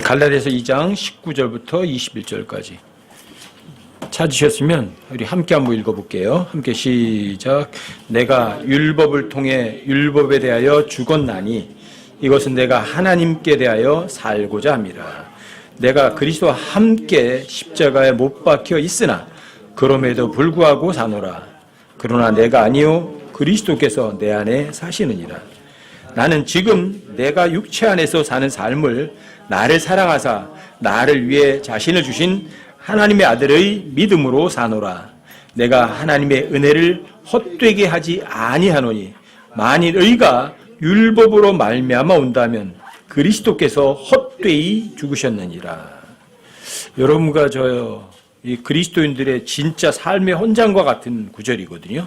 갈라디아서 2장 19절부터 21절까지 찾으셨으면 우리 함께 한번 읽어볼게요. 함께 시작. 내가 율법을 통해 율법에 대하여 죽었나니 이것은 내가 하나님께 대하여 살고자 함이라. 내가 그리스도와 함께 십자가에 못 박혀 있으나 그럼에도 불구하고 사노라. 그러나 내가 아니요 그리스도께서 내 안에 사시느니라. 나는 지금 내가 육체 안에서 사는 삶을 나를 사랑하사 나를 위해 자신을 주신 하나님의 아들의 믿음으로 사노라. 내가 하나님의 은혜를 헛되게 하지 아니하노니 만일 의가 율법으로 말미암아 온다면 그리스도께서 헛되이 죽으셨느니라. 여러분과 저요, 이 그리스도인들의 진짜 삶의 헌장과 같은 구절이거든요.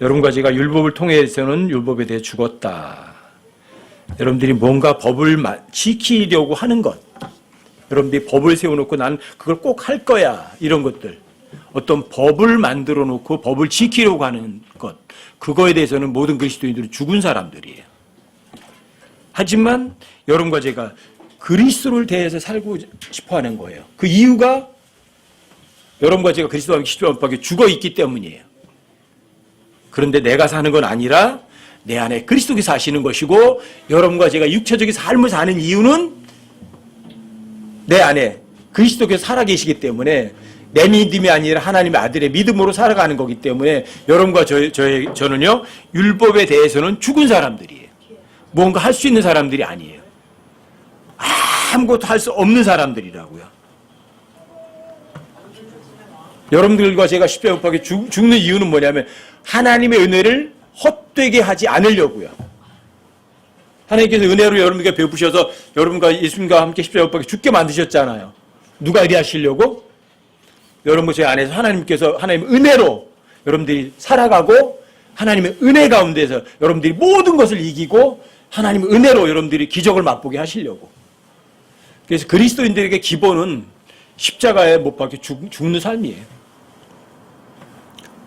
여러분과 제가 율법을 통해서는 율법에 대해 죽었다. 여러분들이 뭔가 법을 지키려고 하는 것, 여러분들이 법을 세워놓고 난 그걸 꼭 할 거야, 이런 것들, 어떤 법을 만들어 놓고 법을 지키려고 하는 것, 그거에 대해서는 모든 그리스도인들은 죽은 사람들이에요. 하지만 여러분과 제가 그리스도를 대해서 살고 싶어 하는 거예요. 그 이유가 여러분과 제가 그리스도와 함께 십자가 못 박혀 죽어 있기 때문이에요. 그런데 내가 사는 건 아니라 내 안에 그리스도께서 사시는 것이고, 여러분과 제가 육체적인 삶을 사는 이유는 내 안에 그리스도께서 살아계시기 때문에, 내 믿음이 아니라 하나님의 아들의 믿음으로 살아가는 거기 때문에 여러분과 저는요, 율법에 대해서는 죽은 사람들이에요. 뭔가 할 수 있는 사람들이 아니에요. 아무것도 할 수 없는 사람들이라고요. 여러분들과 제가 십자가에 못 박혀 죽는 이유는 뭐냐면 하나님의 은혜를 헛되게 하지 않으려고요. 하나님께서 은혜로 여러분에게 베푸셔서 여러분과 예수님과 함께 십자가에 못 박혀 죽게 만드셨잖아요. 누가 이리 하시려고? 여러분 제 안에서 하나님께서 하나님의 은혜로 여러분들이 살아가고, 하나님의 은혜 가운데서 여러분들이 모든 것을 이기고 하나님의 은혜로 여러분들이 기적을 맛보게 하시려고. 그래서 그리스도인들에게 기본은 십자가에 못 박혀 죽는 삶이에요.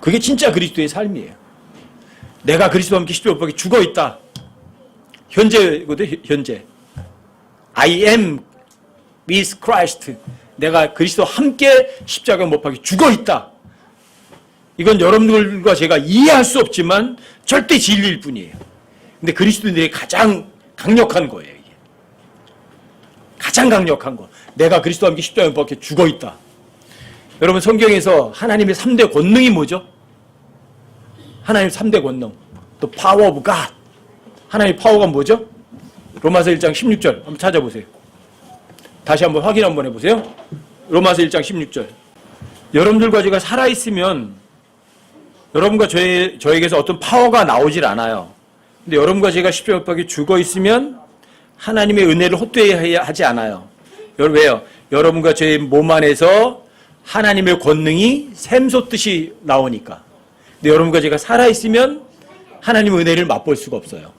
그게 진짜 그리스도의 삶이에요. 내가 그리스도와 함께 십자가에 못 박혀 죽어 있다. 현재거든, 현재. I am with Christ. 내가 그리스도와 함께 십자가에 못 박혀 죽어 있다. 이건 여러분들과 제가 이해할 수 없지만 절대 진리일 뿐이에요. 근데 그리스도인들이 가장 강력한 거예요. 이게. 가장 강력한 거. 내가 그리스도와 함께 십자가에 못 박혀 죽어 있다. 여러분 성경에서 하나님의 3대 권능이 뭐죠? 하나님의 3대 권능. 또 power of God. 하나님의 파워가 뭐죠? 로마서 1장 16절 한번 찾아보세요. 다시 한번 확인 한번 해보세요. 로마서 1장 16절. 여러분들과 제가 살아있으면 여러분과 저에게서 어떤 파워가 나오질 않아요. 근데 여러분과 제가 십자가에 못 박혀 죽어 있으면 하나님의 은혜를 헛되이 하지 않아요. 왜요? 여러분과 저의 몸 안에서 하나님의 권능이 샘솟듯이 나오니까. 근데 여러분과 제가 살아있으면 하나님의 은혜를 맛볼 수가 없어요.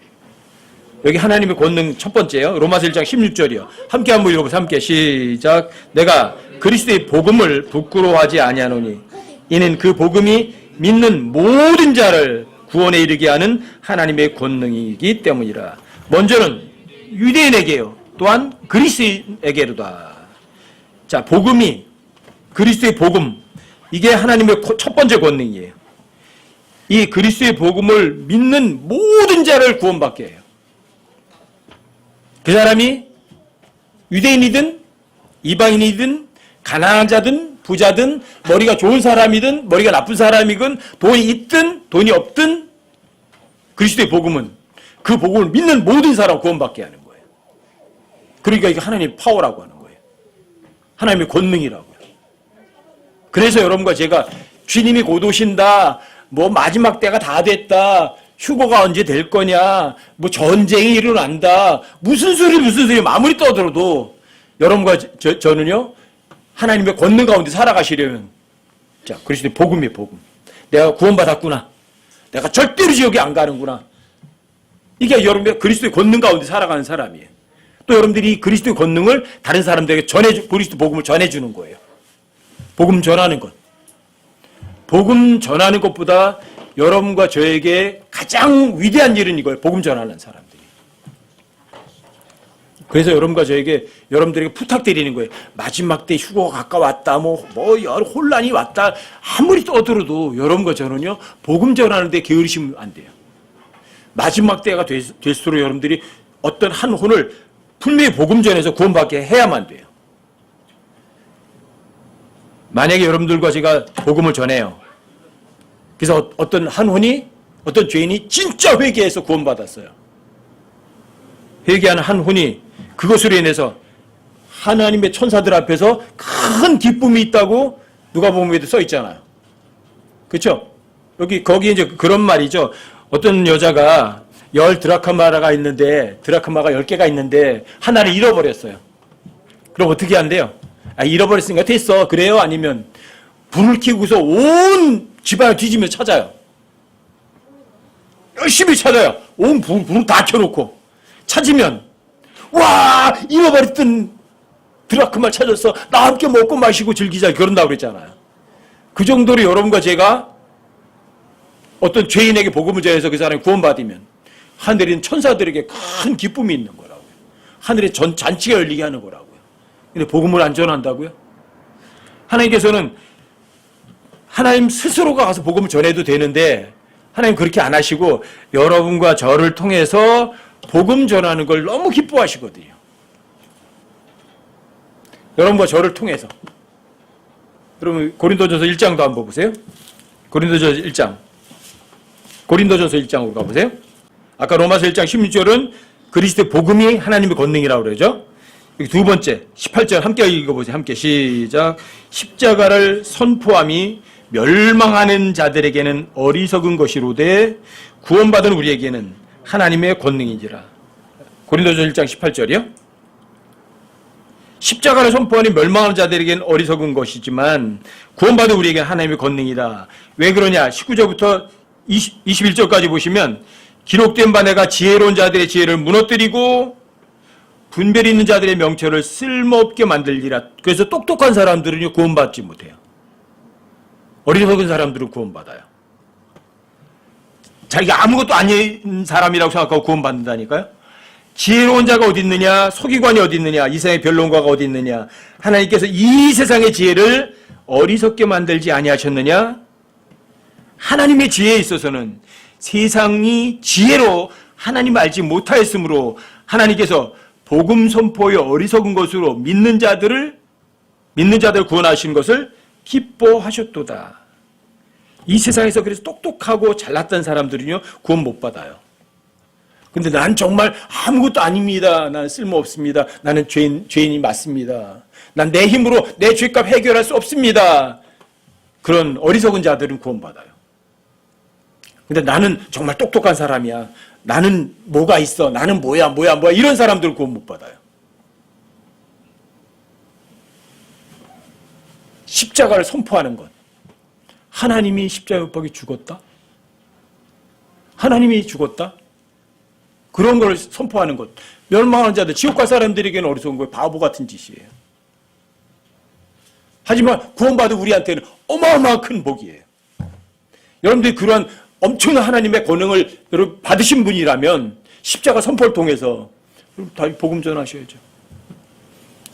여기 하나님의 권능 첫 번째요. 로마서 1장 16절이요. 함께 한번 읽어보세요. 함께 시작. 내가 그리스도의 복음을 부끄러워하지 아니하노니 이는 그 복음이 믿는 모든 자를 구원에 이르게 하는 하나님의 권능이기 때문이라. 먼저는 유대인에게요. 또한 그리스도에게로다. 자, 복음이, 그리스도의 복음, 이게 하나님의 첫 번째 권능이에요. 이 그리스도의 복음을 믿는 모든 자를 구원받게 해요. 그 사람이 유대인이든 이방인이든 가난한 자든 부자든 머리가 좋은 사람이든 머리가 나쁜 사람이든 돈이 있든 돈이 없든 그리스도의 복음은 그 복음을 믿는 모든 사람 구원받게 하는 거예요. 그러니까 이게 하나님의 파워라고 하는 거예요. 하나님의 권능이라고요. 그래서 여러분과 제가 주님이 곧 오신다, 뭐 마지막 때가 다 됐다, 휴거가 언제 될 거냐, 뭐 전쟁이 일어난다, 무슨 소리 아무리 떠들어도 여러분과 저는요 하나님의 권능 가운데 살아가시려면, 자, 그리스도의 복음이에요. 복음. 내가 구원받았구나, 내가 절대로 지옥에 안 가는구나, 이게 여러분의 그리스도의 권능 가운데 살아가는 사람이에요. 또 여러분들이 그리스도의 권능을 다른 사람들에게 그리스도 복음을 전해주는 거예요. 복음 전하는 것. 복음 전하는 것보다 여러분과 저에게 가장 위대한 일은 이거예요. 복음 전하는 사람들이. 그래서 여러분들에게 부탁드리는 거예요. 마지막 때 휴거가 가까웠다, 여러 혼란이 왔다. 아무리 떠들어도 여러분과 저는요, 복음 전하는데 게으르시면 안 돼요. 마지막 때가 될수록 여러분들이 어떤 한 혼을 분명히 복음 전해서 구원받게 해야만 돼요. 만약에 여러분들과 제가 복음을 전해요. 그래서 어떤 한 혼이, 어떤 죄인이 진짜 회개해서 구원받았어요. 회개하는 한 혼이 그것으로 인해서 하나님의 천사들 앞에서 큰 기쁨이 있다고 누가복음에도 써 있잖아요. 그렇죠? 거기 이제 그런 말이죠. 어떤 여자가 10드라크마가 있는데, 드라크마가 10개가 있는데 하나를 잃어버렸어요. 그럼 어떻게 한대요? 잃어버렸으니까 됐어. 그래요? 아니면 불을 켜고서 온 집안을 뒤지며 찾아요. 열심히 찾아요. 온 불을 다 켜놓고 찾으면, 와, 잃어버렸던 드라크마를 찾았어. 나 함께 먹고 마시고 즐기자. 그런다고 그랬잖아요. 그 정도로 여러분과 제가 어떤 죄인에게 복음을 전해서 그 사람이 구원받으면 하늘인 천사들에게 큰 기쁨이 있는 거라고요. 하늘에 잔치가 열리게 하는 거라고요. 근데 복음을 안 전한다고요? 하나님께서는 하나님 스스로가 가서 복음을 전해도 되는데 하나님 그렇게 안 하시고 여러분과 저를 통해서 복음 전하는 걸 너무 기뻐하시거든요. 여러분과 저를 통해서. 여러분 고린도전서 1장도 한번 보세요. 고린도전서 1장. 고린도전서 1장으로 가보세요. 아까 로마서 1장 16절은 그리스도의 복음이 하나님의 권능이라고 그러죠. 여기 두 번째 18절 함께 읽어보세요. 함께 시작. 십자가를 선포함이 멸망하는 자들에게는 어리석은 것이로되 구원받은 우리에게는 하나님의 권능인지라. 고린도전서 1장 18절이요. 십자가를 선포하니 멸망하는 자들에게는 어리석은 것이지만 구원받은 우리에게는 하나님의 권능이다. 왜 그러냐? 19절부터 21절까지 보시면 기록된 바 내가 지혜로운 자들의 지혜를 무너뜨리고 분별 있는 자들의 명철을 쓸모없게 만들리라. 그래서 똑똑한 사람들은 구원받지 못해요. 어리석은 사람들은 구원받아요. 자기가 아무것도 아닌 사람이라고 생각하고 구원받는다니까요. 지혜로운 자가 어디 있느냐? 서기관이 어디 있느냐? 이 세상의 변론가가 어디 있느냐? 하나님께서 이 세상의 지혜를 어리석게 만들지 아니하셨느냐? 하나님의 지혜에 있어서는 세상이 지혜로 하나님을 알지 못하였으므로 하나님께서 복음 선포의 어리석은 것으로 믿는 자들을 구원하신 것을 기뻐하셨도다. 이 세상에서 그래서 똑똑하고 잘났던 사람들은요 구원 못 받아요. 근데 난 정말 아무것도 아닙니다. 나는 쓸모없습니다. 나는 죄인이 맞습니다. 난 내 힘으로 내 죄값 해결할 수 없습니다. 그런 어리석은 자들은 구원받아요. 근데 나는 정말 똑똑한 사람이야. 나는 뭐가 있어. 나는 뭐야 이런 사람들은 구원 못 받아요. 십자가를 선포하는 것. 하나님이 십자가에 못 박혀 죽었다? 하나님이 죽었다? 그런 걸 선포하는 것. 멸망하는 자들, 지옥 갈 사람들에게는 어리석은 거예요. 바보 같은 짓이에요. 하지만 구원받은 우리한테는 어마어마한 큰 복이에요. 여러분들이 그러한 엄청난 하나님의 권능을 여러분 받으신 분이라면 십자가 선포를 통해서 다 복음 전하셔야죠.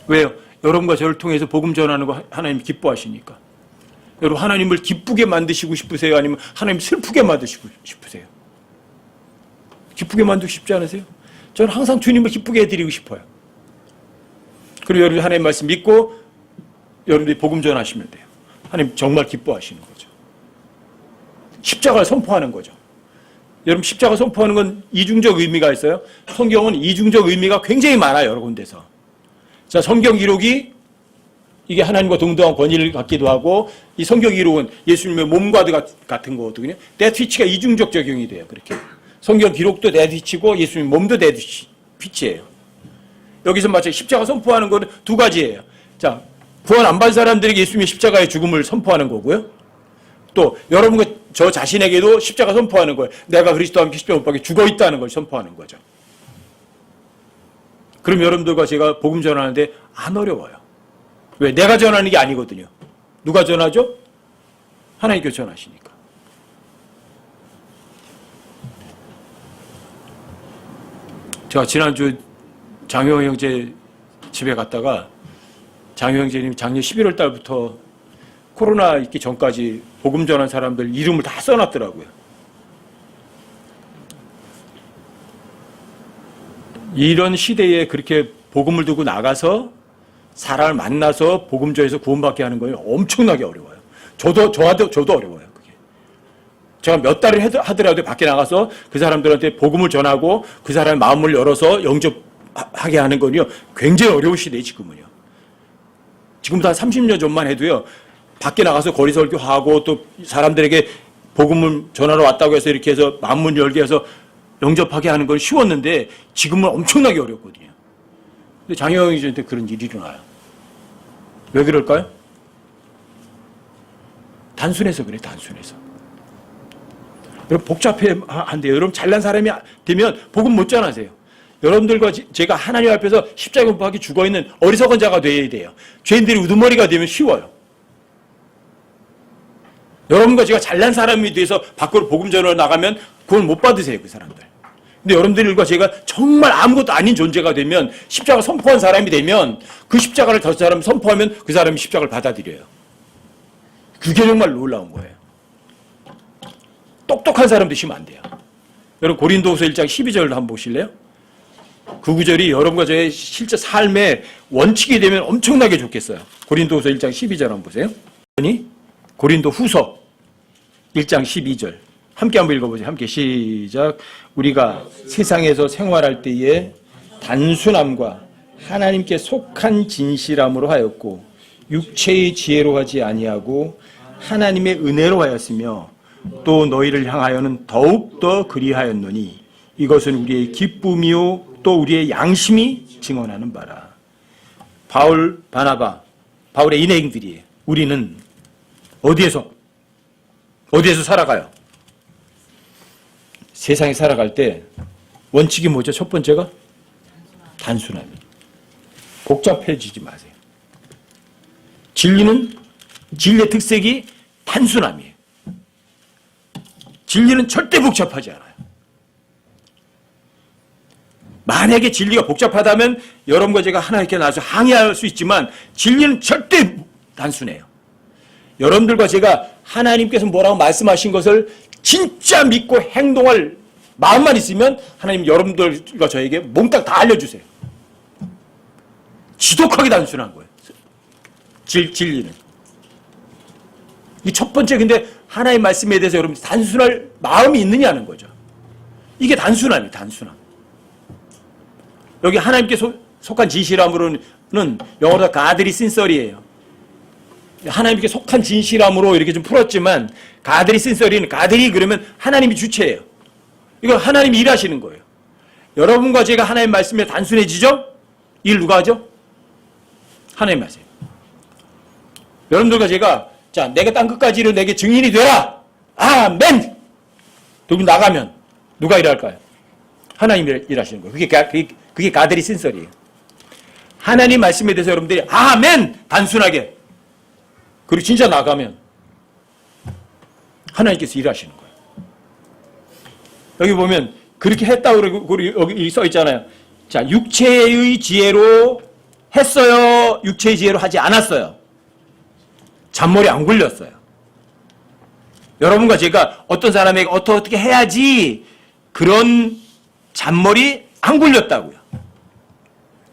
왜요? 여러분과 저를 통해서 복음 전하는 거 하나님 기뻐하시니까. 여러분 하나님을 기쁘게 만드시고 싶으세요? 아니면 하나님 슬프게 만드시고 싶으세요? 기쁘게 만들고 싶지 않으세요? 저는 항상 주님을 기쁘게 해드리고 싶어요. 그리고 여러분이 하나님 말씀 믿고 여러분들이 복음 전하시면 돼요. 하나님 정말 기뻐하시는 거죠. 십자가를 선포하는 거죠. 여러분 십자가 선포하는 건 이중적 의미가 있어요. 성경은 이중적 의미가 굉장히 많아요. 여러 군데서. 자, 성경 기록이 이게 하나님과 동등한 권위를 갖기도 하고 이 성경 기록은 예수님의 몸과 같은 거거든요. 데트위치가 이중적 적용이 돼요. 그렇게. 성경 기록도 데트위치고 예수님 몸도 데트위치예요. 여기서 마치 십자가 선포하는 거는 두 가지예요. 자, 구원 안 받은 사람들에게 예수님의 십자가의 죽음을 선포하는 거고요. 또 여러분과 저 자신에게도 십자가 선포하는 거예요. 내가 그리스도와 함께 십자가 못 박혀 죽어 있다는 걸 선포하는 거죠. 그럼 여러분들과 제가 복음 전하는데 안 어려워요. 왜? 내가 전하는 게 아니거든요. 누가 전하죠? 하나님께서 전하시니까. 제가 지난주 장효영 형제 집에 갔다가 장효영 형제님이 작년 11월 달부터 코로나 있기 전까지 복음 전한 사람들 이름을 다 써놨더라고요. 이런 시대에 그렇게 복음을 두고 나가서 사람을 만나서 복음 전해서 구원받게 하는 거예요. 엄청나게 어려워요. 저도 어려워요. 그게. 제가 몇 달을 하더라도 밖에 나가서 그 사람들한테 복음을 전하고 그 사람의 마음을 열어서 영접하게 하는 건요. 굉장히 어려운 시대에 지금은요. 지금부터 한 30년 전만 해도요. 밖에 나가서 거리 설교하고 또 사람들에게 복음을 전하러 왔다고 해서 이렇게 해서 마음문 열게 해서 영접하게 하는 건 쉬웠는데 지금은 엄청나게 어렵거든요. 근데 장혜영이 저한테 그런 일이 일어나요. 왜 그럴까요? 단순해서 그래, 단순해서. 여러분 복잡한데요. 여러분 잘난 사람이 되면 복음 못 전하세요. 여러분들과 제가 하나님 앞에서 십자가 못 박혀 죽어있는 어리석은 자가 되어야 돼요. 죄인들이 우두머리가 되면 쉬워요. 여러분과 제가 잘난 사람이 돼서 밖으로 복음 전하러 나가면 그걸 못 받으세요, 그 사람들. 근데 여러분들과 제가 정말 아무것도 아닌 존재가 되면 십자가 선포한 사람이 되면 그 십자가를 다른 사람이 선포하면 그 사람이 십자가를 받아들여요. 그게 정말 놀라운 거예요. 똑똑한 사람 되시면 안 돼요. 여러분 고린도후서 1장 12절을 한번 보실래요? 그 구절이 여러분과 저의 실제 삶의 원칙이 되면 엄청나게 좋겠어요. 고린도후서 1장 12절 한번 보세요. 고린도후서 1장 12절 함께 한번 읽어보세요. 함께 시작. 우리가 세상에서 생활할 때에 단순함과 하나님께 속한 진실함으로 하였고 육체의 지혜로 하지 아니하고 하나님의 은혜로 하였으며 또 너희를 향하여는 더욱더 그리하였노니 이것은 우리의 기쁨이요 또 우리의 양심이 증언하는 바라. 바울, 바나바, 바울의 인행들이에요. 우리는 어디에서 살아가요? 세상에 살아갈 때 원칙이 뭐죠? 첫 번째가 단순함이에요. 복잡해지지 마세요. 진리의 특색이 단순함이에요. 진리는 절대 복잡하지 않아요. 만약에 진리가 복잡하다면 여러분과 제가 하나님께 나와서 항의할 수 있지만 진리는 절대 단순해요. 여러분들과 제가 하나님께서 뭐라고 말씀하신 것을 진짜 믿고 행동할 마음만 있으면 하나님 여러분들과 저에게 몽땅 다 알려주세요. 지독하게 단순한 거예요. 진리는. 이 첫 번째 근데 하나님의 말씀에 대해서 여러분 단순할 마음이 있느냐는 거죠. 이게 단순함이에요. 단순함. 여기 하나님께 속한 진실함으로는 영어로 가드리 신설이에요. 하나님께 속한 진실함으로 이렇게 좀 풀었지만 가드리 신설이는 가드리 그러면 하나님이 주체예요. 이거 하나님이 일하시는 거예요. 여러분과 제가 하나님 말씀에 단순해지죠? 일 누가 하죠? 하나님 말씀. 여러분들과 제가 자 내가 땅 끝까지 이르 내게 증인이 되라. 아멘. 여기 나가면 누가 일할까요? 하나님이 일하시는 거예요. 그게 가드리 신설이에요. 하나님 말씀에 대해서 여러분들이 아멘 단순하게 그리고 진짜 나가면 하나님께서 일하시는 거예요. 여기 보면 그렇게 했다고 여기 써 있잖아요. 자, 육체의 지혜로 했어요. 육체의 지혜로 하지 않았어요. 잔머리 안 굴렸어요. 여러분과 제가 어떤 사람에게 어떻게 해야지 그런 잔머리 안 굴렸다고요.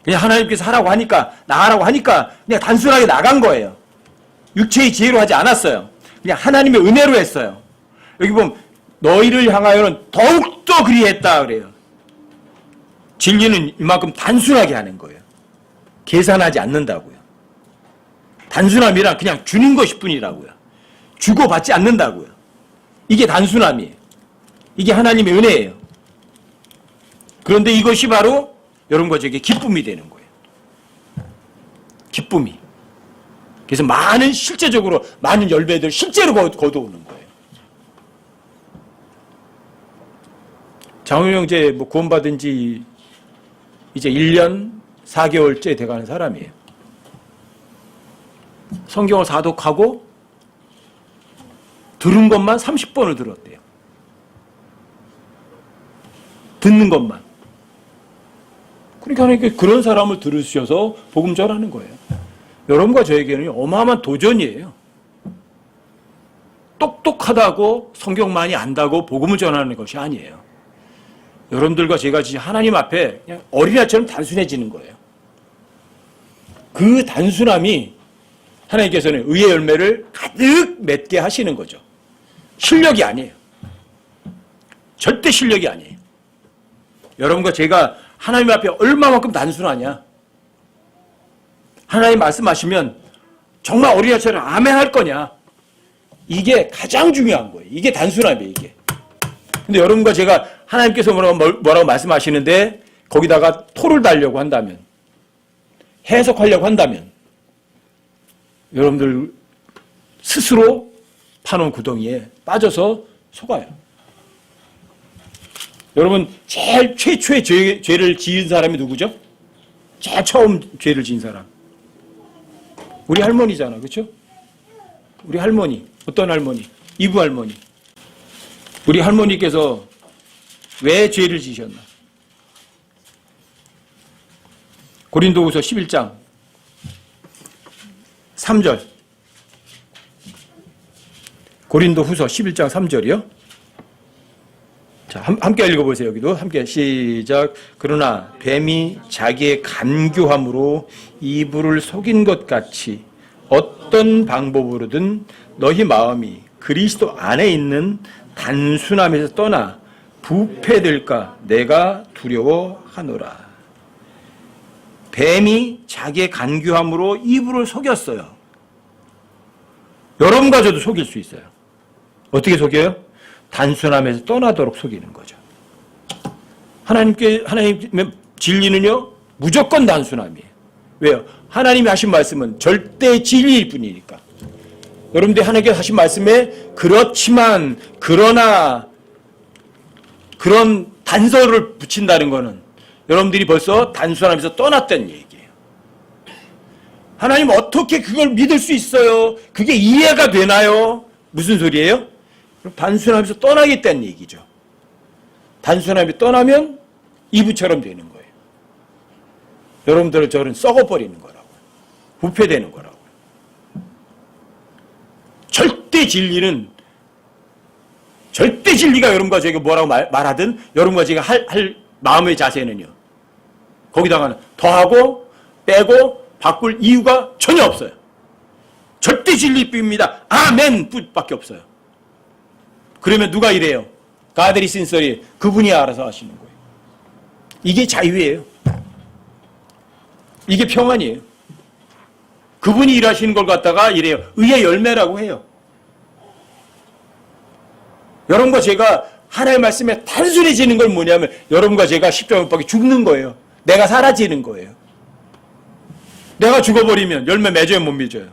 그냥 하나님께서 하라고 하니까 나가라고 하니까 그냥 단순하게 나간 거예요. 육체의 지혜로 하지 않았어요. 그냥 하나님의 은혜로 했어요. 여기 보면 너희를 향하여는 더욱더 그리했다 그래요. 진리는 이만큼 단순하게 하는 거예요. 계산하지 않는다고요. 단순함이란 그냥 주는 것일 뿐이라고요. 주고받지 않는다고요. 이게 단순함이에요. 이게 하나님의 은혜예요. 그런데 이것이 바로 여러분과 저에게 기쁨이 되는 거예요. 기쁨이. 그래서 실제적으로 많은 열매들 실제로 거두오는 거예요. 장훈 형제 구원받은 지 이제 1년 4개월째 돼가는 사람이에요. 성경을 사독하고 들은 것만 30번을 들었대요. 듣는 것만. 그러니까 하나님께 그런 사람을 들으셔서 복음 전하는 거예요. 여러분과 저에게는 어마어마한 도전이에요. 똑똑하다고 성경 많이 안다고 복음을 전하는 것이 아니에요. 여러분들과 제가 진짜 하나님 앞에 그냥 어린아이처럼 단순해지는 거예요. 그 단순함이 하나님께서는 의의 열매를 가득 맺게 하시는 거죠. 실력이 아니에요. 절대 실력이 아니에요. 여러분과 제가 하나님 앞에 얼마만큼 단순하냐. 하나님 말씀하시면 정말 어린아이처럼 아멘 할 거냐. 이게 가장 중요한 거예요. 이게 단순함이에요. 이게. 근데 여러분과 제가 하나님께서 뭐라고 말씀하시는데 거기다가 토를 달려고 한다면, 해석하려고 한다면 여러분들 스스로 파놓은 구덩이에 빠져서 속아요. 여러분 제일 최초의 죄를 지은 사람이 누구죠? 제일 처음 죄를 지은 사람. 우리 할머니잖아. 그렇죠? 우리 할머니. 어떤 할머니? 이부 할머니. 우리 할머니께서 왜 죄를 지셨나? 고린도후서 11장 3절. 고린도후서 11장 3절이요. 자, 함께 읽어보세요. 여기도 함께 시작. 그러나 뱀이 자기의 간교함으로 이브를 속인 것 같이 어떤 방법으로든 너희 마음이 그리스도 안에 있는 단순함에서 떠나 부패될까 내가 두려워하노라. 뱀이 자기의 간교함으로 이브를 속였어요. 여러분과 저도 속일 수 있어요. 어떻게 속여요? 단순함에서 떠나도록 속이는 거죠. 하나님의 진리는요, 무조건 단순함이에요. 왜요? 하나님이 하신 말씀은 절대 진리일 뿐이니까. 여러분들이 하나님께서 하신 말씀에 그렇지만, 그러나, 그런 단서를 붙인다는 것은 여러분들이 벌써 단순함에서 떠났다는 얘기예요. 하나님 어떻게 그걸 믿을 수 있어요? 그게 이해가 되나요? 무슨 소리예요? 단순함에서 떠나겠다는 얘기죠. 단순함이 떠나면 이브처럼 되는 거예요. 여러분들은 저는 썩어버리는 거라고요. 부패되는 거라고요. 절대 진리가 여러분과 저에게 뭐라고 말하든 여러분과 제가 할 마음의 자세는요. 거기다가는 더하고 빼고 바꿀 이유가 전혀 없어요. 절대 진리뿐입니다. 아멘 뿐밖에 없어요. 그러면 누가 이래요? 가들이 신설이 그분이 알아서 하시는 거예요. 이게 자유예요. 이게 평안이에요. 그분이 일하시는 걸 갖다가 이래요. 의의 열매라고 해요. 여러분과 제가 하나님의 말씀에 단순해지는 건 뭐냐면 여러분과 제가 십자가 못 박혀 죽는 거예요. 내가 사라지는 거예요. 내가 죽어버리면 열매 맺어요, 못 맺어요?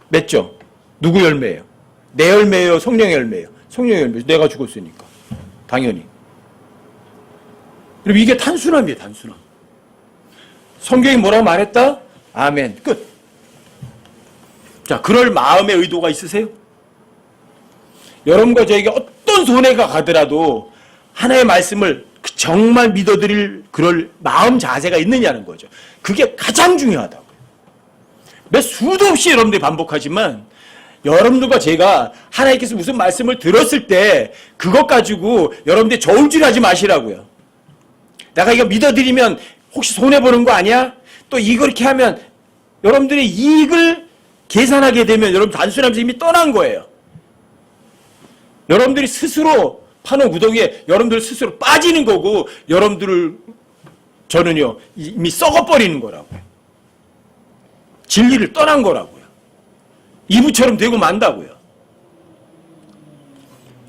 맺죠. 누구 열매예요? 내 열매예요, 성령의 열매예요? 성령의 열매. 내가 죽었으니까. 당연히. 그럼 이게 단순함이에요, 단순함. 성경이 뭐라고 말했다? 아멘. 끝. 자, 그럴 마음의 의도가 있으세요? 여러분과 저에게 어떤 손해가 가더라도 하나의 말씀을 정말 믿어드릴 그럴 마음 자세가 있느냐는 거죠. 그게 가장 중요하다고요. 몇 수도 없이 여러분들이 반복하지만 여러분들과 제가 하나님께서 무슨 말씀을 들었을 때 그것 가지고 여러분들이 저울질하지 마시라고요. 내가 이거 믿어드리면 혹시 손해보는 거 아니야? 또 이렇게 하면 여러분들의 이익을 계산하게 되면 여러분 단순하면서 이미 떠난 거예요. 여러분들이 스스로 파는 구덩이에 여러분들 스스로 빠지는 거고 여러분들을 저는요 이미 썩어버리는 거라고요. 진리를 떠난 거라고요. 이브처럼 되고 만다고요.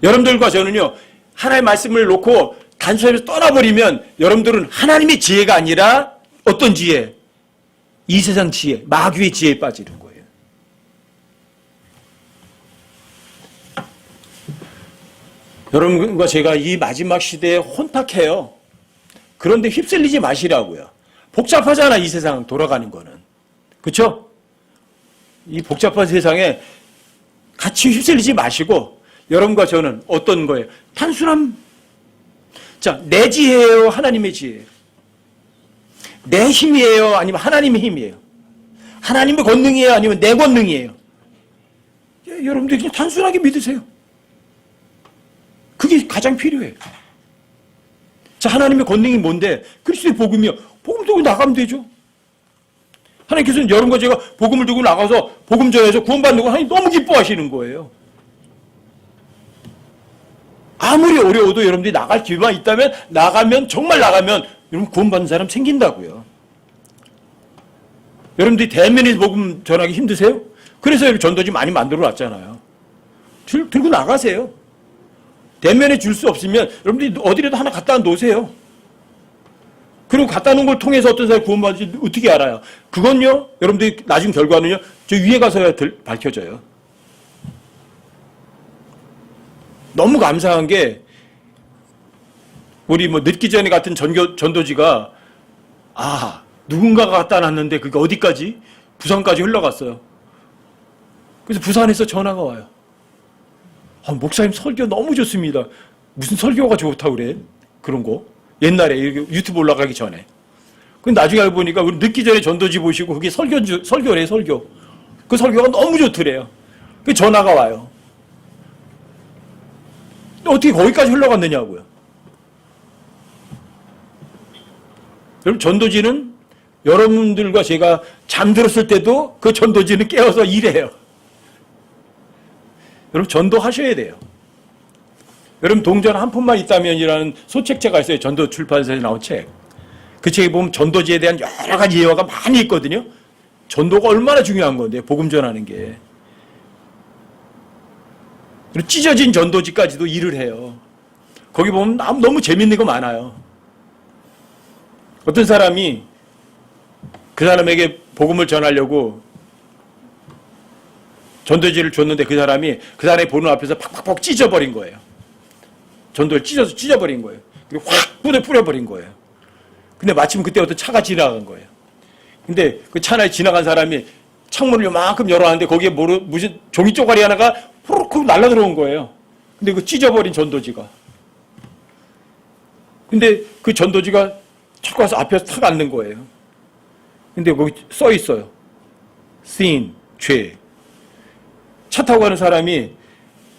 여러분들과 저는요 하나님의 말씀을 놓고 단순하게 떠나버리면 여러분들은 하나님의 지혜가 아니라 어떤 지혜? 이 세상 지혜, 마귀의 지혜에 빠지는 거예요. 여러분과 제가 이 마지막 시대에 혼탁해요. 그런데 휩쓸리지 마시라고요. 복잡하잖아, 이 세상 돌아가는 거는. 그렇죠? 이 복잡한 세상에 같이 휩쓸리지 마시고 여러분과 저는 어떤 거예요? 단순함. 자, 내 지혜예요, 하나님의 지혜예요. 내 힘이에요? 아니면 하나님의 힘이에요? 하나님의 권능이에요? 아니면 내 권능이에요? 여러분들 그냥 단순하게 믿으세요. 그게 가장 필요해요. 자, 하나님의 권능이 뭔데? 그리스도의 복음이요. 복음 들고 나가면 되죠. 하나님께서는 여러분과 제가 복음을 들고 나가서 복음 전해서 구원받는 거 하나님 너무 기뻐하시는 거예요. 아무리 어려워도 여러분들이 나갈 기회만 있다면 정말 나가면 여러분 구원받는 사람 생긴다고요. 여러분들이 대면에 복음 전하기 힘드세요? 그래서 여러분 전도지 많이 만들어 놨잖아요. 들고 나가세요. 대면에 줄 수 없으면 여러분들이 어디라도 하나 갖다 놓으세요. 그리고 갖다 놓은 걸 통해서 어떤 사람이 구원받을지 어떻게 알아요? 그건요, 여러분들이 나중 결과는요, 저 위에 가서야 밝혀져요. 너무 감사한 게, 우리 늦기 전에 같은 전도지가, 누군가가 갖다 놨는데 그게 어디까지? 부산까지 흘러갔어요. 그래서 부산에서 전화가 와요. 목사님 설교 너무 좋습니다. 무슨 설교가 좋다고 그래? 그런 거. 옛날에 유튜브 올라가기 전에. 근데 나중에 알고 보니까 우리 늦기 전에 전도지 보시고 그게 설교래, 설교. 그 설교가 너무 좋더래요. 그 전화가 와요. 어떻게 거기까지 흘러갔느냐고요. 여러분, 전도지는 여러분들과 제가 잠들었을 때도 그 전도지는 깨어서 일해요. 여러분, 전도하셔야 돼요. 여러분, 동전 한 푼만 있다면이라는 소책자가 있어요. 전도 출판사에서 나온 책. 그 책에 보면 전도지에 대한 여러 가지 예화가 많이 있거든요. 전도가 얼마나 중요한 건데, 복음 전하는 게. 그리고 찢어진 전도지까지도 일을 해요. 거기 보면 너무 재밌는 거 많아요. 어떤 사람이 그 사람에게 복음을 전하려고 전도지를 줬는데 그 사람이 그 사람의 보는 앞에서 팍팍팍 찢어버린 거예요. 전도를 찢어버린 거예요. 그리고 확 뿌려버린 거예요. 근데 마침 그때 어떤 차가 지나간 거예요. 근데 그 차 안에 지나간 사람이 창문을 요만큼 열어놨는데 거기에 무슨 종이 쪼가리 하나가 후루룩 날라 들어온 거예요. 근데 그 찢어버린 전도지가. 근데 그 전도지가 자꾸 와서 앞에서 탁 앉는 거예요. 근데 거기 써 있어요. sin, 죄. 차 타고 가는 사람이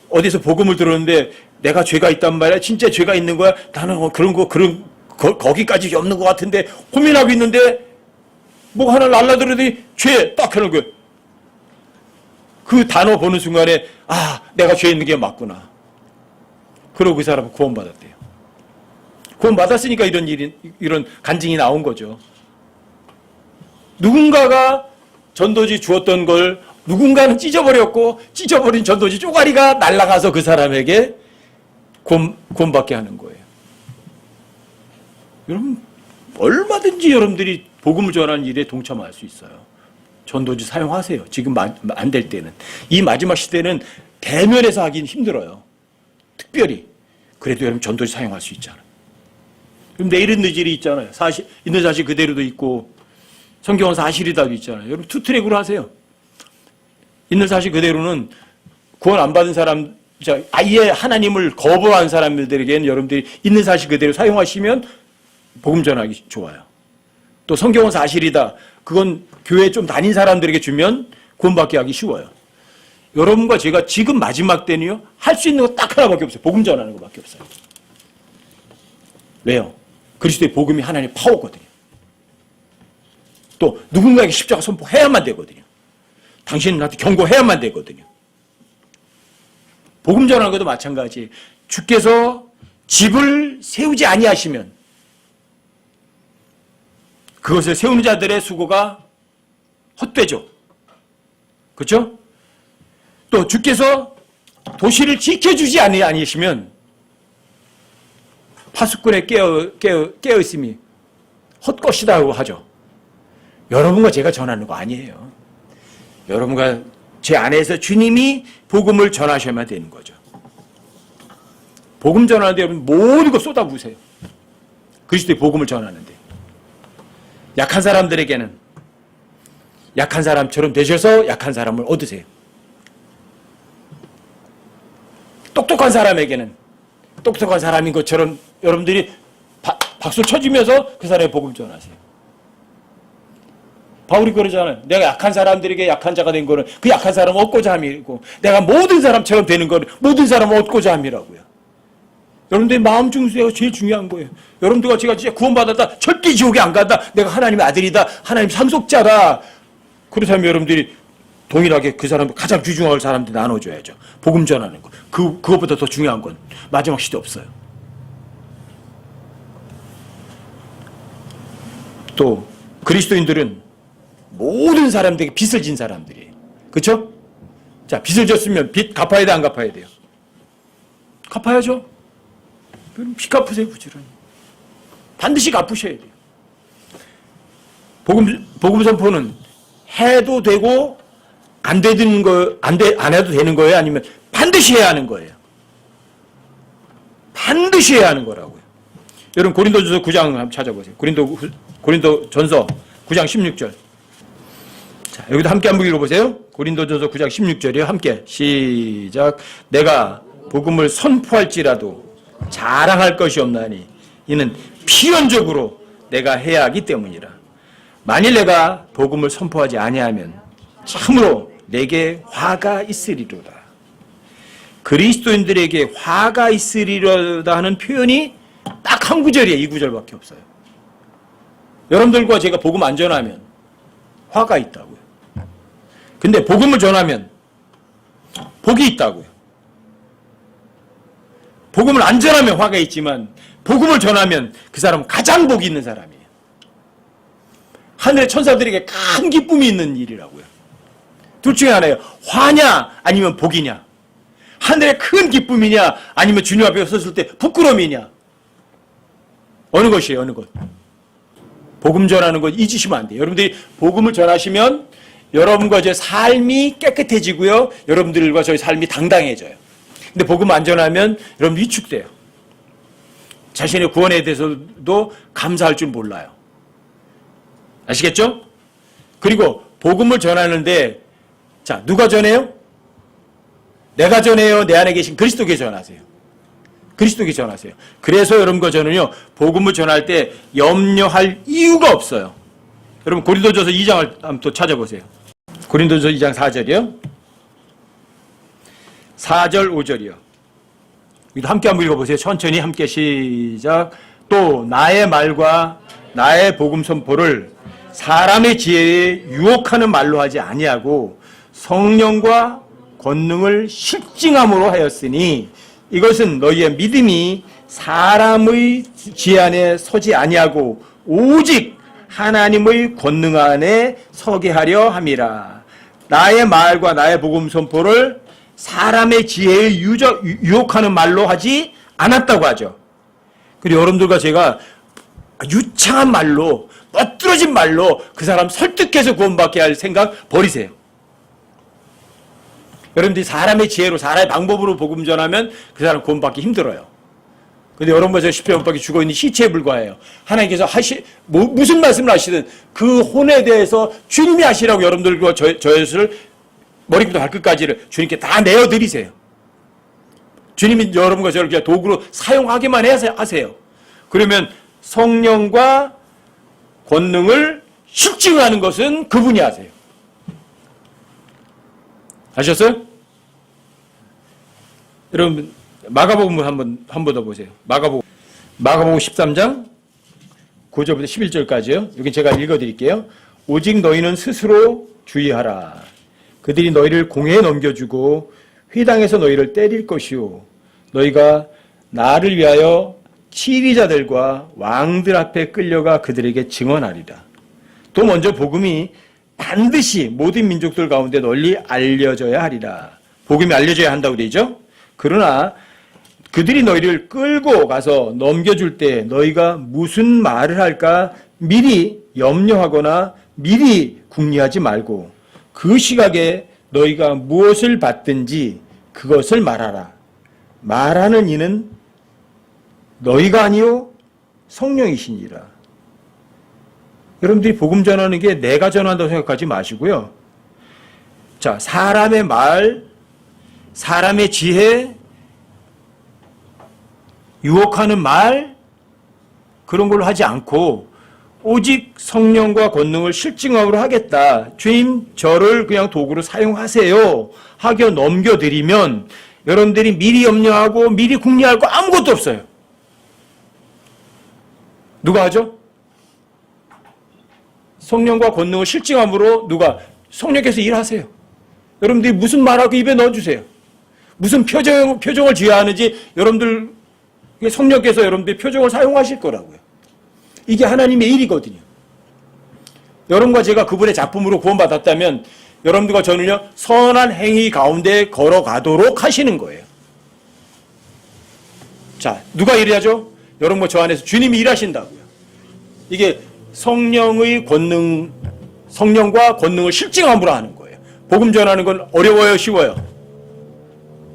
어디서 복음을 들었는데 내가 죄가 있단 말이야. 진짜 죄가 있는 거야. 나는 거기까지 없는 것 같은데 고민하고 있는데 뭐 하나 날라들더니 죄 딱 하는 거예요. 그 단어 보는 순간에 내가 죄 있는 게 맞구나. 그러고 그 사람은 구원받았대요. 구원받았으니까 이런 간증이 나온 거죠. 누군가가 전도지 주었던 걸 누군가는 찢어버렸고 찢어버린 전도지 쪼가리가 날아가서 그 사람에게 구원받게 하는 거예요. 여러분, 얼마든지 여러분들이 복음을 전하는 일에 동참할 수 있어요. 전도지 사용하세요. 지금 안 될 때는. 이 마지막 시대는 대면에서 하긴 힘들어요. 특별히. 그래도 여러분 전도지 사용할 수 있잖아요. 그럼 내일은 늦일이 있잖아요. 있는 사실 그대로도 있고 성경은 사실이다도 있잖아요. 여러분 투트랙으로 하세요. 있는 사실 그대로는 구원 안 받은 사람, 아예 하나님을 거부한 사람들에게는 여러분들이 있는 사실 그대로 사용하시면 복음 전하기 좋아요. 또 성경은 사실이다. 그건 교회 좀 다닌 사람들에게 주면 구원받게 하기 쉬워요. 여러분과 제가 지금 마지막 때는요, 할 수 있는 거 딱 하나밖에 없어요. 복음 전하는 것밖에 없어요. 왜요? 그리스도의 복음이 하나님의 파워거든요. 또 누군가에게 십자가 선포해야만 되거든요. 당신은 나한테 경고해야만 되거든요. 복음 전하는 것도 마찬가지. 주께서 집을 세우지 아니하시면 그것을 세우는 자들의 수고가 헛되죠. 그렇죠? 또 주께서 도시를 지켜주지 아니하시면 파수꾼에 깨어 있음이 헛것이다고 하죠. 여러분과 제가 전하는 거 아니에요. 여러분과 제 안에서 주님이 복음을 전하셔야만 되는 거죠. 복음 전하는데 여러분 모든 거 쏟아부으세요. 그리스도의 복음을 전하는데. 약한 사람들에게는 약한 사람처럼 되셔서 약한 사람을 얻으세요. 똑똑한 사람에게는 똑똑한 사람인 것처럼 여러분들이 박수 쳐주면서 그 사람의 복음 전하세요. 바울이 그러잖아요. 내가 약한 사람들에게 약한 자가 된 거는 그 약한 사람 얻고자 함이고, 내가 모든 사람처럼 되는 거는 모든 사람 얻고자 함이라고요. 여러분들의 마음 중수가 제일 중요한 거예요. 여러분들과 제가 진짜 구원받았다, 절대 지옥에 안 간다, 내가 하나님의 아들이다, 하나님 상속자다, 그렇다면 여러분들이 동일하게 그 사람 가장 귀중할 사람들 나눠줘야죠. 복음 전하는 거. 그것보다 더 중요한 건 마지막 시대 없어요. 또 그리스도인들은 모든 사람들에게 빚을 진 사람들이에요. 그렇죠? 자, 빚을 졌으면 빚 갚아야 돼, 안 갚아야 돼요? 갚아야죠. 그럼 빚 갚으세요, 부지런히. 반드시 갚으셔야 돼요. 복음 선포는 해도 되고 안 되는 거, 안 해도 되는 거예요? 아니면 반드시 해야 하는 거예요? 반드시 해야 하는 거라고요. 여러분 고린도전서 9장 한번 찾아보세요. 고린도전서 9장 16절. 자, 여기도 함께 한번 읽어보세요. 고린도전서 9장 16절이요. 함께 시작. 내가 복음을 선포할지라도 자랑할 것이 없나니 이는 필연적으로 내가 해야 하기 때문이라. 만일 내가 복음을 선포하지 아니하면 참으로 내게 화가 있으리로다. 그리스도인들에게 화가 있으리로다 하는 표현이 딱 한 구절이에요. 이 구절밖에 없어요. 여러분들과 제가 복음 안 전하면 화가 있다고요. 근데 복음을 전하면 복이 있다고요. 복음을 안 전하면 화가 있지만 복음을 전하면 그 사람은 가장 복이 있는 사람이에요. 하늘의 천사들에게 큰 기쁨이 있는 일이라고요. 둘 중에 하나예요. 화냐 아니면 복이냐. 하늘의 큰 기쁨이냐 아니면 주님 앞에 섰을 때 부끄러움이냐. 어느 것이에요? 어느 것. 복음 전하는 것 잊으시면 안 돼요. 여러분들이 복음을 전하시면 여러분과 제 삶이 깨끗해지고요. 여러분들과 저희 삶이 당당해져요. 근데 복음 안 전하면 여러분 위축돼요. 자신의 구원에 대해서도 감사할 줄 몰라요. 아시겠죠? 그리고 복음을 전하는데 자, 누가 전해요? 내가 전해요? 내 안에 계신 그리스도께 전하세요. 그리스도께 전하세요. 그래서 여러분과 저는요, 복음을 전할 때 염려할 이유가 없어요. 여러분 고린도전서 2장을 한번 또 찾아보세요. 고린도전서 2장 4절이요. 4절 5절이요. 이도 함께 한번 읽어보세요. 천천히 함께 시작. 또 나의 말과 나의 복음 선포를 사람의 지혜에 유혹하는 말로 하지 아니하고 성령과 권능을 실증함으로 하였으니 이것은 너희의 믿음이 사람의 지혜 안에 서지 아니하고 오직 하나님의 권능 안에 서게 하려 함이라. 나의 말과 나의 복음 선포를 사람의 지혜에 유혹하는 말로 하지 않았다고 하죠. 그리고 여러분들과 제가 유창한 말로, 멋들어진 말로 그 사람 설득해서 구원받게 할 생각 버리세요. 여러분들이 사람의 지혜로, 사람의 방법으로 복음 전하면 그 사람 구원받기 힘들어요. 근데 여러분과 저 십자가밖에 죽어있는 시체에 불과해요. 하나님께서 무슨 말씀을 하시든 그 혼에 대해서 주님이 하시라고 여러분들과 저의 머리부터 발끝까지를 주님께 다 내어드리세요. 주님이 여러분과 저를 그냥 도구로 사용하기만 하세요. 그러면 성령과 권능을 실증하는 것은 그분이 하세요. 아셨어요? 여러분 마가복음 한 번 더 보세요. 마가복음 13장 9절부터 11절까지요. 여기 제가 읽어드릴게요. 오직 너희는 스스로 주의하라. 그들이 너희를 공회에 넘겨주고 회당에서 너희를 때릴 것이요 너희가 나를 위하여 치리자들과 왕들 앞에 끌려가 그들에게 증언하리라. 또 먼저 복음이 반드시 모든 민족들 가운데 널리 알려져야 하리라. 복음이 알려져야 한다고 되죠. 그러나 그들이 너희를 끌고 가서 넘겨줄 때 너희가 무슨 말을 할까 미리 염려하거나 미리 궁리하지 말고 그 시각에 너희가 무엇을 받든지 그것을 말하라. 말하는 이는 너희가 아니요 성령이시니라. 여러분들이 복음 전하는 게 내가 전한다고 생각하지 마시고요. 자, 사람의 말, 사람의 지혜, 유혹하는 말, 그런 걸로 하지 않고 오직 성령과 권능을 실증함으로 하겠다. 주님, 저를 그냥 도구로 사용하세요. 하겨 넘겨드리면 여러분들이 미리 염려하고 미리 궁리할 거 아무것도 없어요. 누가 하죠? 성령과 권능을 실증함으로 누가? 성령께서 일하세요. 여러분들이 무슨 말하고 입에 넣어주세요. 무슨 표정을 지어야 하는지 여러분들 성령께서 여러분들의 표정을 사용하실 거라고요. 이게 하나님의 일이거든요. 여러분과 제가 그분의 작품으로 구원받았다면 여러분들과 저는요, 선한 행위 가운데 걸어가도록 하시는 거예요. 자, 누가 일해야죠? 여러분과 저 안에서 주님이 일하신다고요. 이게 성령의 권능, 성령과 권능을 실증함으로 하는 거예요. 복음 전하는 건 어려워요, 쉬워요?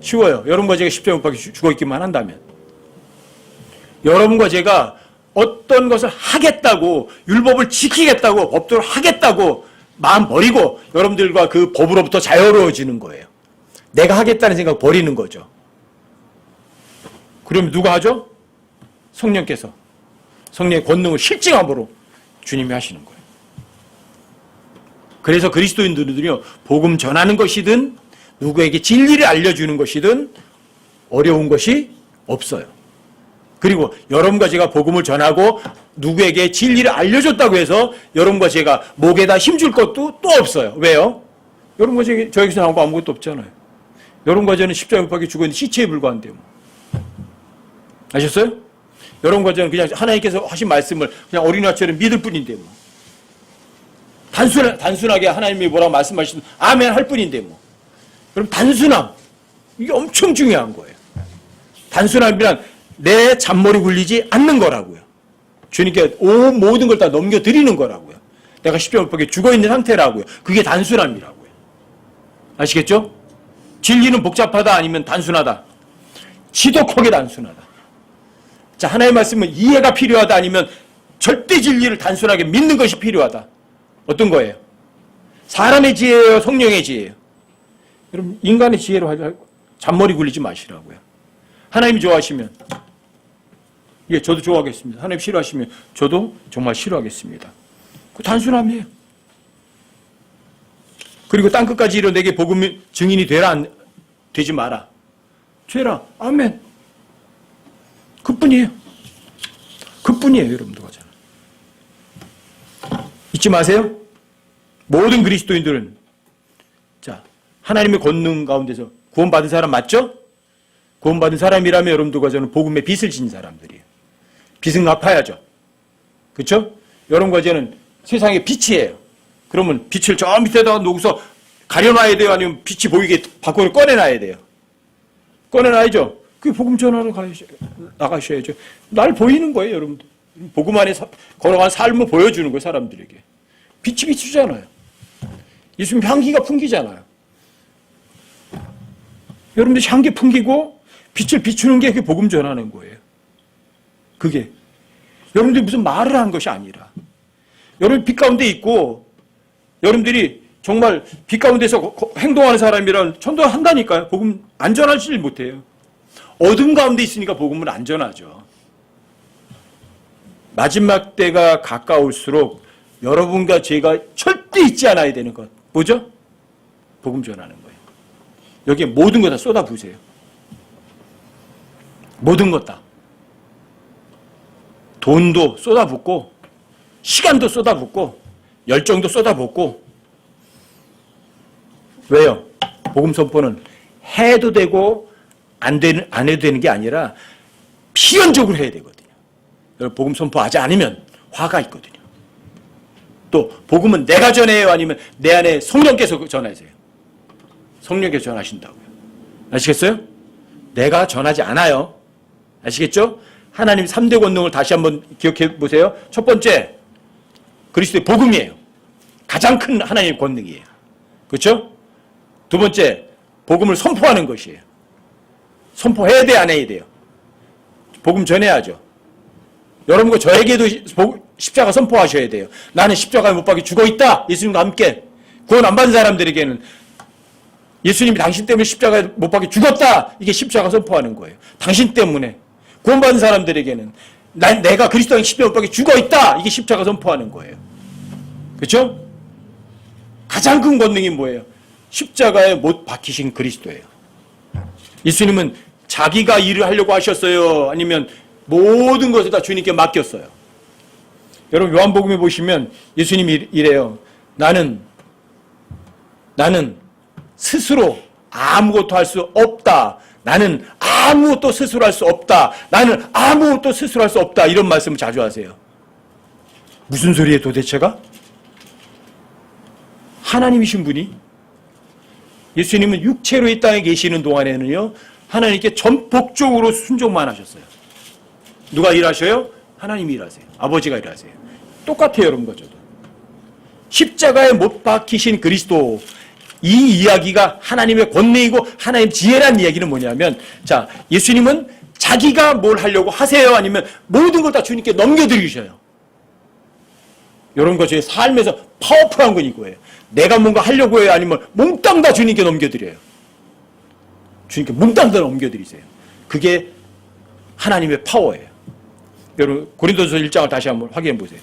쉬워요. 여러분과 제가 십자가 못 박혀 죽어 있기만 한다면. 여러분과 제가 어떤 것을 하겠다고, 율법을 지키겠다고, 법도를 하겠다고 마음 버리고 여러분들과 그 법으로부터 자유로워지는 거예요. 내가 하겠다는 생각 버리는 거죠. 그럼 누가 하죠? 성령께서. 성령의 권능을 실증함으로 주님이 하시는 거예요. 그래서 그리스도인들은요, 복음 전하는 것이든 누구에게 진리를 알려주는 것이든 어려운 것이 없어요. 그리고 여러분과 제가 복음을 전하고 누구에게 진리를 알려줬다고 해서 여러분과 제가 목에다 힘줄 것도 또 없어요. 왜요? 여러분과 저에게서 나온 거 아무것도 없잖아요. 여러분과 저는 십자가에 못 박혀 죽었는데 시체에 불과한데요. 아셨어요? 여러분과 저는 그냥 하나님께서 하신 말씀을 그냥 어린아이처럼 믿을 뿐인데 뭐. 단순하게 하나님이 뭐라고 말씀하시든 아멘 할 뿐인데 뭐. 그럼 단순함, 이게 엄청 중요한 거예요. 단순함이란 내 잔머리 굴리지 않는 거라고요. 주님께 온 모든 걸 다 넘겨드리는 거라고요. 내가 십자가 못 박혀 죽어있는 상태라고요. 그게 단순함이라고요. 아시겠죠? 진리는 복잡하다 아니면 단순하다. 지독하게 단순하다. 자, 하나님의 말씀은 이해가 필요하다 아니면 절대 진리를 단순하게 믿는 것이 필요하다. 어떤 거예요? 사람의 지혜예요? 성령의 지혜예요? 여러분, 인간의 지혜로 하지 잔머리 굴리지 마시라고요. 하나님이 좋아하시면, 예, 저도 좋아하겠습니다. 하나님 싫어하시면 저도 정말 싫어하겠습니다. 그 단순함이에요. 그리고 땅끝까지 이르러 내게 복음 증인이 되지 마라. 되라. 아멘. 그뿐이에요. 그뿐이에요, 여러분들. 잊지 마세요. 모든 그리스도인들은 자, 하나님의 권능 가운데서 구원받은 사람 맞죠? 구원받은 사람이라면 여러분들과 저는 복음의 빚을 진 사람들이에요. 빚은 갚아야죠. 그렇죠? 여러분과 저는 세상의 빛이에요. 그러면 빛을 저 밑에다가 놓고서 가려놔야 돼요? 아니면 빛이 보이게 밖으로 꺼내놔야 돼요? 꺼내놔야죠. 그게 복음 전하러 나가셔야죠. 날 보이는 거예요, 여러분들. 복음 안에 걸어간 삶을 보여주는 거예요, 사람들에게. 빛이 비추잖아요. 예수님 향기가 풍기잖아요. 여러분들 향기 풍기고 빛을 비추는 게 그게 복음 전하는 거예요. 그게. 여러분들이 무슨 말을 한 것이 아니라. 여러분 빛 가운데 있고 여러분들이 정말 빛 가운데서 행동하는 사람이란 전도한다니까요. 복음 안전하지 못해요. 어둠 가운데 있으니까 복음은 안전하죠. 마지막 때가 가까울수록 여러분과 제가 절대 잊지 않아야 되는 것. 뭐죠? 복음 전하는 거예요. 여기에 모든 거 다 쏟아부으세요. 모든 것 다. 돈도 쏟아붓고, 시간도 쏟아붓고, 열정도 쏟아붓고. 왜요? 복음 선포는 해도 되고, 안 해도 되는 게 아니라 필연적으로 해야 되거든요. 여러분, 복음 선포하지 않으면 화가 있거든요. 또 복음은 내가 전해요? 아니면 내 안에 성령께서 전하세요? 성령께서 전하신다고요. 아시겠어요? 내가 전하지 않아요. 아시겠죠? 하나님 3대 권능을 다시 한번 기억해 보세요. 첫 번째, 그리스도의 복음이에요. 가장 큰 하나님의 권능이에요. 그렇죠? 두 번째, 복음을 선포하는 것이에요. 선포해야 돼, 안 해야 돼요? 복음 전해야죠. 여러분과 저에게도 십자가 선포하셔야 돼요. 나는 십자가에 못 박혀 죽어 있다. 예수님과 함께. 구원 안 받은 사람들에게는 예수님이 당신 때문에 십자가에 못 박혀 죽었다. 이게 십자가 선포하는 거예요. 당신 때문에. 구원 받은 사람들에게는 내가 그리스도 안에 십자가 못 박혀 죽어 있다. 이게 십자가 선포하는 거예요. 그렇죠? 가장 큰 권능이 뭐예요? 십자가에 못 박히신 그리스도예요. 예수님은 자기가 일을 하려고 하셨어요? 아니면 모든 것을 다 주님께 맡겼어요? 여러분 요한복음에 보시면 예수님이 이래요. 나는 스스로 아무것도 할 수 없다. 나는 아무것도 스스로 할 수 없다. 나는 아무것도 스스로 할 수 없다. 이런 말씀을 자주 하세요. 무슨 소리예요 도대체가? 하나님이신 분이 예수님은 육체로 이 땅에 계시는 동안에는요. 하나님께 전폭적으로 순종만 하셨어요. 누가 일하셔요? 하나님이 일하세요. 아버지가 일하세요. 똑같아요 여러분과 저도. 십자가에 못 박히신 그리스도, 이 이야기가 하나님의 권능이고 하나님 지혜란 이야기는 뭐냐면, 자, 예수님은 자기가 뭘 하려고 하세요? 아니면 모든 걸 다 주님께 넘겨드리셔요? 이런 것이 삶에서 파워풀한 건 이거예요. 내가 뭔가 하려고 해요? 아니면 몽땅 다 주님께 넘겨드려요? 주님께 몽땅 다 넘겨드리세요. 그게 하나님의 파워예요. 여러분 고린도전서 1장을 다시 한번 확인해 보세요.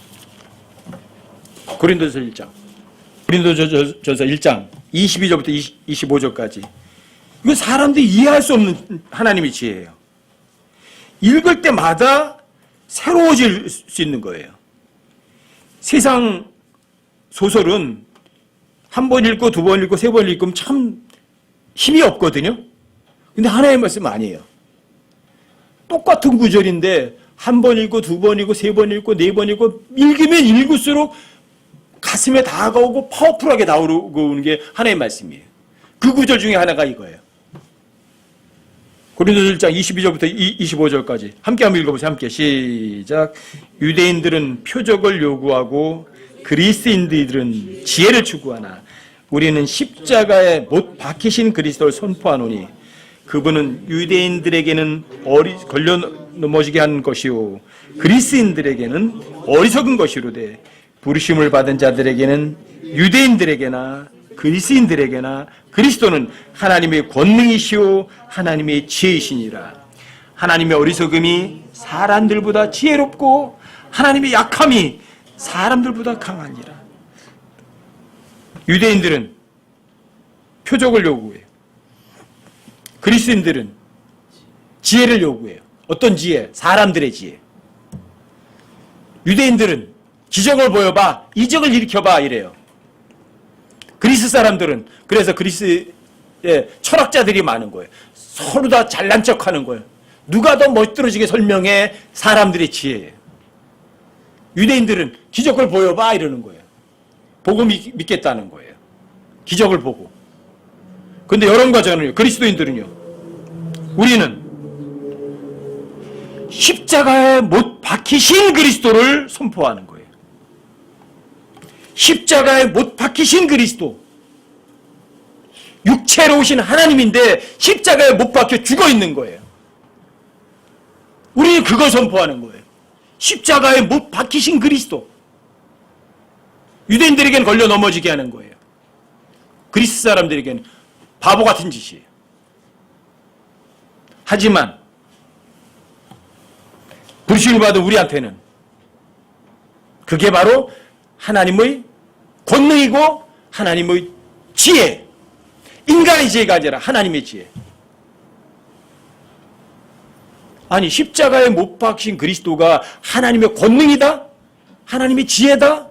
고린도전서 1장. 고린도전서 1장 22절부터 25절까지. 이건 사람들이 이해할 수 없는 하나님의 지혜예요. 읽을 때마다 새로워질 수 있는 거예요. 세상 소설은 한 번 읽고 두 번 읽고 세 번 읽으면 참 힘이 없거든요. 근데 하나님의 말씀은 아니에요. 똑같은 구절인데 한 번 읽고 두 번 읽고 세 번 읽고 네 번 읽고 읽으면 읽을수록 가슴에 다가오고 파워풀하게 다가오는 게 하나님의 말씀이에요. 그 구절 중에 하나가 이거예요. 고린도서 1장 22절부터 25절까지 함께 한번 읽어보세요. 함께 시작. 유대인들은 표적을 요구하고 그리스인들은 지혜를 추구하나 우리는 십자가에 못 박히신 그리스도를 선포하노니 그분은 유대인들에게는 걸려 넘어지게 한 것이요 그리스인들에게는 어리석은 것이로되 부르심을 받은 자들에게는 유대인들에게나 그리스인들에게나 그리스도는 하나님의 권능이시오 하나님의 지혜이시니라. 하나님의 어리석음이 사람들보다 지혜롭고 하나님의 약함이 사람들보다 강하니라. 유대인들은 표적을 요구해요. 그리스인들은 지혜를 요구해요. 어떤 지혜? 사람들의 지혜. 유대인들은 기적을 보여봐, 이적을 일으켜봐 이래요. 그리스 사람들은 그래서 그리스에 철학자들이 많은 거예요. 서로 다 잘난 척하는 거예요. 누가 더 멋들어지게 설명해? 사람들의 지혜예요. 유대인들은 기적을 보여봐 이러는 거예요. 보고 믿겠다는 거예요. 기적을 보고. 그런데 여러분과 저는요, 그리스도인들은요, 우리는 십자가에 못 박히신 그리스도를 선포하는 거예요. 십자가에 못 박히신 그리스도. 육체로 오신 하나님인데 십자가에 못 박혀 죽어 있는 거예요. 우리는 그걸 선포하는 거예요. 십자가에 못 박히신 그리스도. 유대인들에게는 걸려 넘어지게 하는 거예요. 그리스 사람들에게는 바보 같은 짓이에요. 하지만 부르심을 받은 우리한테는 그게 바로 하나님의 권능이고 하나님의 지혜. 인간의 지혜가 아니라 하나님의 지혜. 아니 십자가에 못 박힌 그리스도가 하나님의 권능이다? 하나님의 지혜다?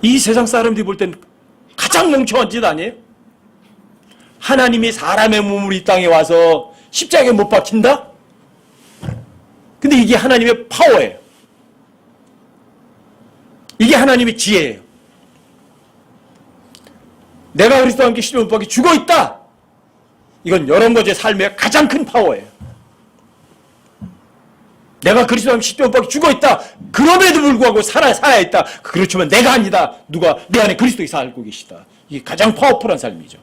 이 세상 사람들이 볼 땐 가장 멍청한 짓 아니에요? 하나님이 사람의 몸으로 이 땅에 와서 십자가에 못 박힌다? 근데 이게 하나님의 파워예요. 이게 하나님의 지혜예요. 내가 그리스도와 함께 십자가에 못 박혀 죽어 있다. 이건 여러분의 삶의 가장 큰 파워예요. 내가 그리스도와 함께 십자가에 못 박혀 죽어 있다. 그럼에도 불구하고 살아야 있다. 그렇지만 내가 아니다. 누가 내 안에 그리스도가 살고 계시다. 이게 가장 파워풀한 삶이죠.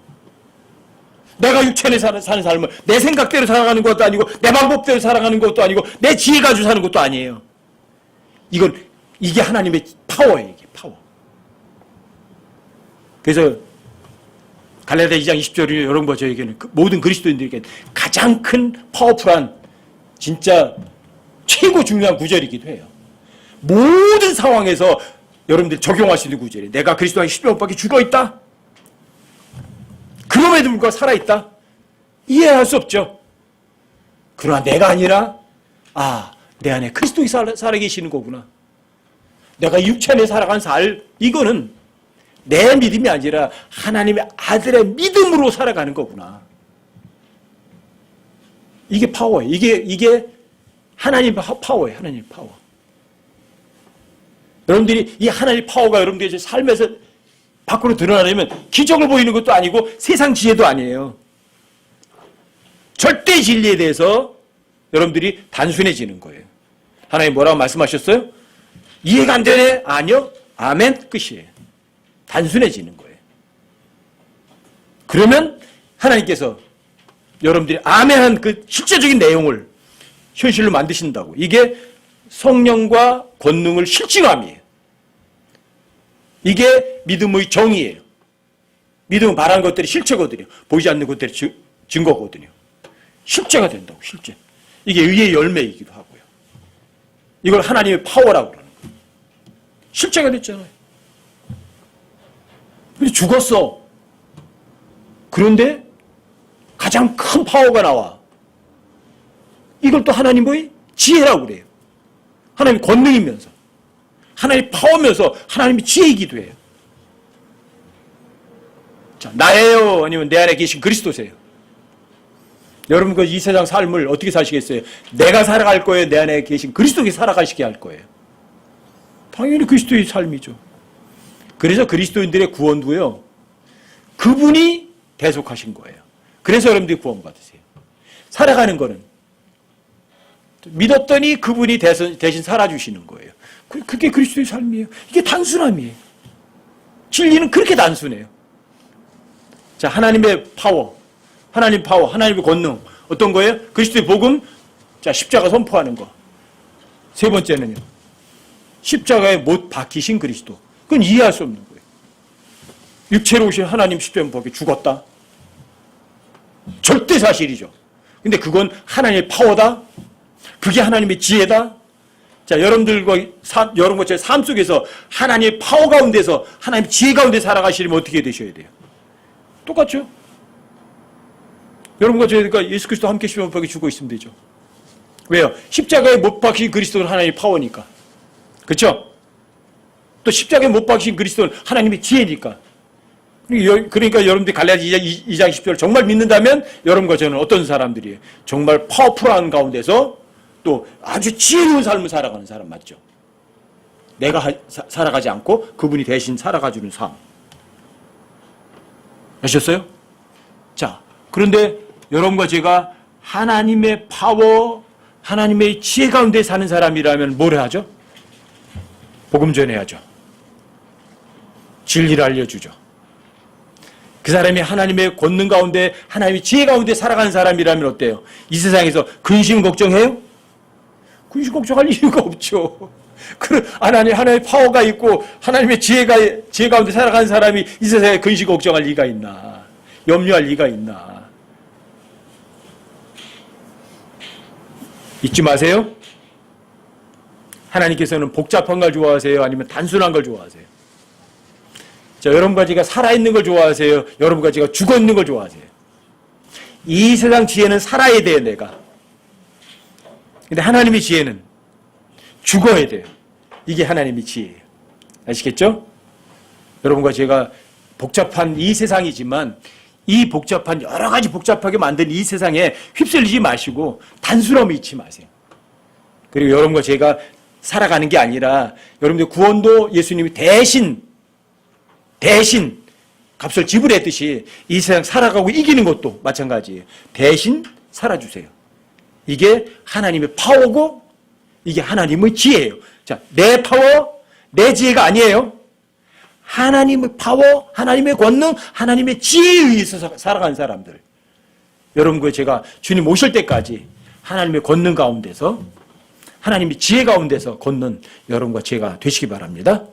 내가 육체에 사는 삶을 내 생각대로 살아가는 것도 아니고 내 방법대로 살아가는 것도 아니고 내 지혜 가지고 사는 것도 아니에요. 이게 하나님의 파워예요. 이게 파워. 그래서 갈라디아 2장 20절이 여러분과 저에게는 모든 그리스도인들에게 가장 큰 파워풀한 진짜 최고 중요한 구절이기도 해요. 모든 상황에서 여러분들 적용할 수 있는 구절이에요. 내가 그리스도 안에 십자가 못 박혀 죽어있다. 그럼에도 불구하고 살아있다. 이해할 수 없죠. 그러나 내가 아니라 내 안에 그리스도가 살아계시는 거구나. 내가 육체 안에 살아간 이거는 내 믿음이 아니라 하나님의 아들의 믿음으로 살아가는 거구나. 이게 파워예요. 이게 하나님의 파워예요. 하나님의 파워. 여러분들이 이 하나님의 파워가 여러분들의 삶에서 밖으로 드러나려면 기적을 보이는 것도 아니고 세상 지혜도 아니에요. 절대 진리에 대해서 여러분들이 단순해지는 거예요. 하나님 뭐라고 말씀하셨어요? 이해가 안 되네? 아니요. 아멘. 끝이에요. 단순해지는 거예요. 그러면 하나님께서 여러분들이 아멘한 그 실제적인 내용을 현실로 만드신다고. 이게 성령과 권능을 실증함이에요. 이게 믿음의 정의예요. 믿음은 바라는 것들이 실체거든요. 보이지 않는 것들이 증거거든요. 실제가 된다고, 실제. 이게 의의 열매이기도 하고요. 이걸 하나님의 파워라고 그러는 거예요. 실제가 됐잖아요. 근데 죽었어. 그런데 가장 큰 파워가 나와. 이걸 또 하나님의 지혜라고 그래요. 하나님의 권능이면서, 하나님의 파워면서 하나님의 지혜이기도 해요. 자, 나예요? 아니면 내 안에 계신 그리스도세요? 여러분 이 세상 삶을 어떻게 사시겠어요? 내가 살아갈 거예요? 내 안에 계신 그리스도께 살아가시게 할 거예요? 당연히 그리스도의 삶이죠. 그래서 그리스도인들의 구원도요, 그분이 대속하신 거예요. 그래서 여러분들이 구원받으세요. 살아가는 거는 믿었더니 그분이 대신 살아주시는 거예요. 그게 그리스도의 삶이에요. 이게 단순함이에요. 진리는 그렇게 단순해요. 자, 하나님의 파워, 하나님의 권능. 어떤 거예요? 그리스도의 복음, 자, 십자가 선포하는 거. 세 번째는요, 십자가에 못 박히신 그리스도. 그건 이해할 수 없는 거예요. 육체로 오신 하나님 십자가에 못 박혀 죽었다. 절대 사실이죠. 근데 그건 하나님의 파워다. 그게 하나님의 지혜다. 자, 여러분과 제 삶 속에서 하나님의 파워 가운데서 하나님의 지혜 가운데 살아가시려면 어떻게 되셔야 돼요? 똑같죠? 여러분과 저희가 예수 그리스도 함께 십자가에 못 박혀 죽어 있으면 되죠. 왜요? 십자가에 못 박힌 그리스도는 하나님의 파워니까. 그렇죠? 또 십자가에 못 박힌 그리스도는 하나님의 지혜니까. 그러니까 여러분들이 갈라디아 2장 10절을 정말 믿는다면 여러분과 저는 어떤 사람들이에요? 정말 파워풀한 가운데서 또 아주 지혜로운 삶을 살아가는 사람 맞죠? 내가 살아가지 않고 그분이 대신 살아가주는 삶. 아셨어요? 자, 그런데 여러분과 제가 하나님의 파워, 하나님의 지혜 가운데 사는 사람이라면 뭘 하죠? 복음 전해야죠. 진리를 알려주죠. 그 사람이 하나님의 권능 가운데, 하나님의 지혜 가운데 살아가는 사람이라면 어때요? 이 세상에서 근심 걱정해요? 근심 걱정할 이유가 없죠. 하나님의 파워가 있고 하나님의 지혜 가운데 살아가는 사람이 이 세상에 근심 걱정할 리가 있나? 염려할 리가 있나? 잊지 마세요. 하나님께서는 복잡한 걸 좋아하세요? 아니면 단순한 걸 좋아하세요? 자, 여러분과 제가 살아있는 걸 좋아하세요? 여러분과 제가 죽어있는 걸 좋아하세요? 이 세상 지혜는 살아야 돼요, 내가. 근데 하나님의 지혜는 죽어야 돼요. 이게 하나님의 지혜예요. 아시겠죠? 여러분과 제가 복잡한 이 세상이지만 이 복잡한 여러 가지 복잡하게 만든 이 세상에 휩쓸리지 마시고 단순함을 잊지 마세요. 그리고 여러분과 제가 살아가는 게 아니라 여러분들 구원도 예수님이 대신 값을 지불했듯이 이 세상 살아가고 이기는 것도 마찬가지예요. 대신 살아주세요. 이게 하나님의 파워고 이게 하나님의 지혜예요. 자, 내 파워, 내 지혜가 아니에요. 하나님의 파워, 하나님의 권능, 하나님의 지혜에 의해서 살아가는 사람들. 여러분과 제가 주님 오실 때까지 하나님의 권능 가운데서 하나님의 지혜 가운데서 걷는 여러분과 제가 되시기 바랍니다.